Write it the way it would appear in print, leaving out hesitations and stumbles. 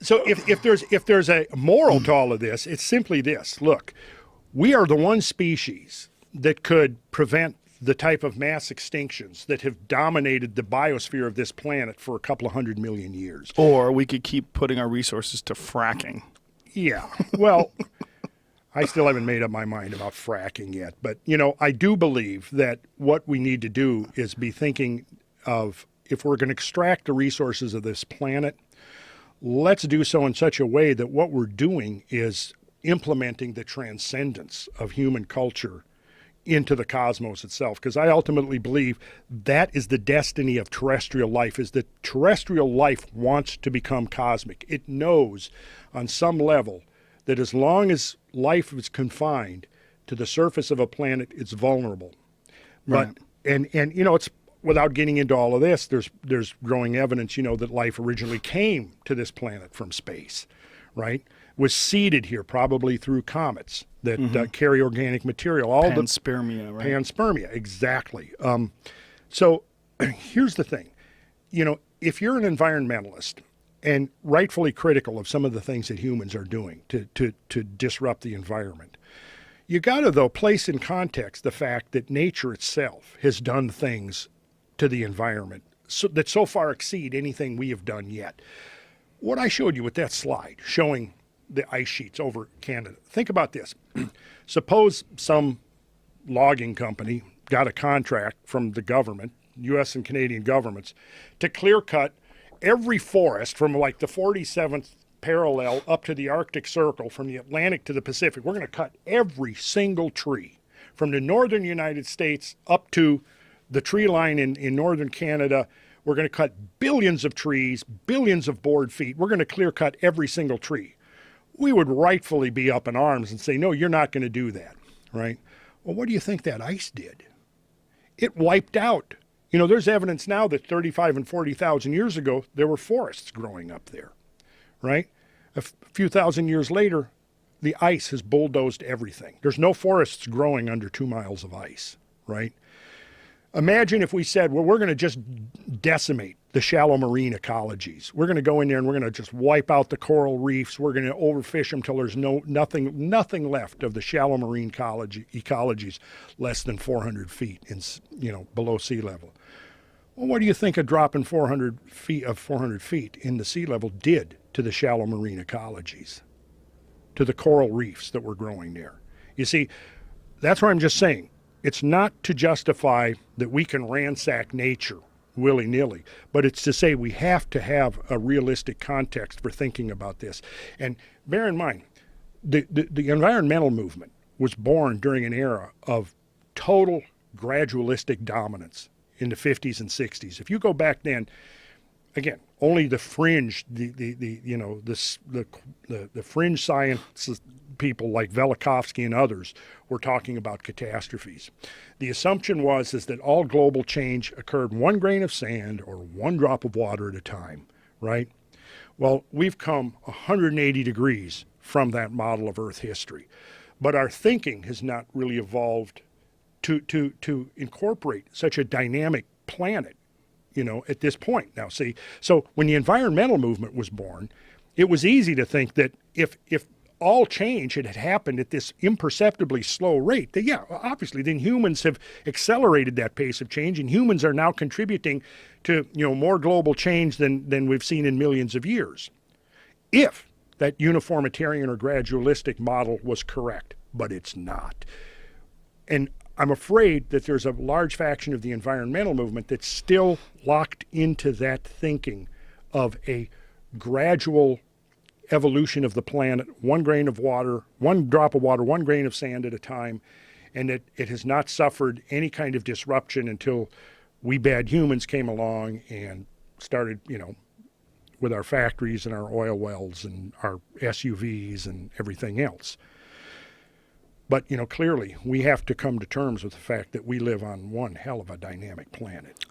So if there's a moral to all of this, it's simply this. Look, we are the one species that could prevent the type of mass extinctions that have dominated the biosphere of this planet for a couple of 100 million years. Or we could keep putting our resources to fracking. Yeah. Well, I still haven't made up my mind about fracking yet. But, I do believe that what we need to do is be thinking of, if we're going to extract the resources of this planet, let's do so in such a way that what we're doing is implementing the transcendence of human culture into the cosmos itself. Because I ultimately believe that is the destiny of terrestrial life, is that terrestrial life wants to become cosmic. It knows on some level that as long as life is confined to the surface of a planet, it's vulnerable. Right. But and it's, without getting into all of this, there's growing evidence, that life originally came to this planet from space, right? Was seeded here probably through comets that carry organic material. Panspermia, right? Panspermia, exactly. So here's the thing. If you're an environmentalist and rightfully critical of some of the things that humans are doing to disrupt the environment, you got to, though, place in context the fact that nature itself has done things to the environment that so far exceed anything we have done yet. What I showed you with that slide showing the ice sheets over Canada, think about this. Suppose some logging company got a contract from the government, U.S. and Canadian governments, to clear cut every forest from like the 47th parallel up to the Arctic Circle, from the Atlantic to the Pacific. We're going to cut every single tree from the northern United States up to the tree line in northern Canada. We're going to cut billions of trees, billions of board feet. We're going to clear cut every single tree. We would rightfully be up in arms and say, no, you're not going to do that, right? Well, what do you think that ice did? It wiped out. There's evidence now that 35 and 40,000 years ago, there were forests growing up there, right? A few thousand years later, the ice has bulldozed everything. There's no forests growing under 2 miles of ice, right? Imagine if we said, well, we're going to just decimate the shallow marine ecologies. We're going to go in there and we're going to just wipe out the coral reefs. We're going to overfish them till there's nothing left of the shallow marine ecologies less than 400 feet below sea level. Well, what do you think a drop in 400 feet in the sea level did to the shallow marine ecologies, to the coral reefs that were growing there? You see, that's what I'm just saying. It's not to justify that we can ransack nature willy-nilly, but it's to say we have to have a realistic context for thinking about this. And bear in mind, the environmental movement was born during an era of total gradualistic dominance in the 50s and 60s. If you go back then, again, only the fringe, the fringe science people like Velikovsky and others were talking about catastrophes. The assumption was that all global change occurred 1 grain of sand or 1 drop of water at a time, right? Well, we've come 180 degrees from that model of Earth history, but our thinking has not really evolved to incorporate such a dynamic planet, at this point. Now, see, so when the environmental movement was born, it was easy to think that if all change had happened at this imperceptibly slow rate, that, yeah, obviously then humans have accelerated that pace of change, and humans are now contributing to, more global change than we've seen in millions of years, if that uniformitarian or gradualistic model was correct. But it's not. And I'm afraid that there's a large faction of the environmental movement that's still locked into that thinking of a gradual evolution of the planet, 1 grain of water, 1 drop of water, 1 grain of sand at a time, and that it has not suffered any kind of disruption until we bad humans came along and started, with our factories and our oil wells and our SUVs and everything else. But, clearly we have to come to terms with the fact that we live on one hell of a dynamic planet.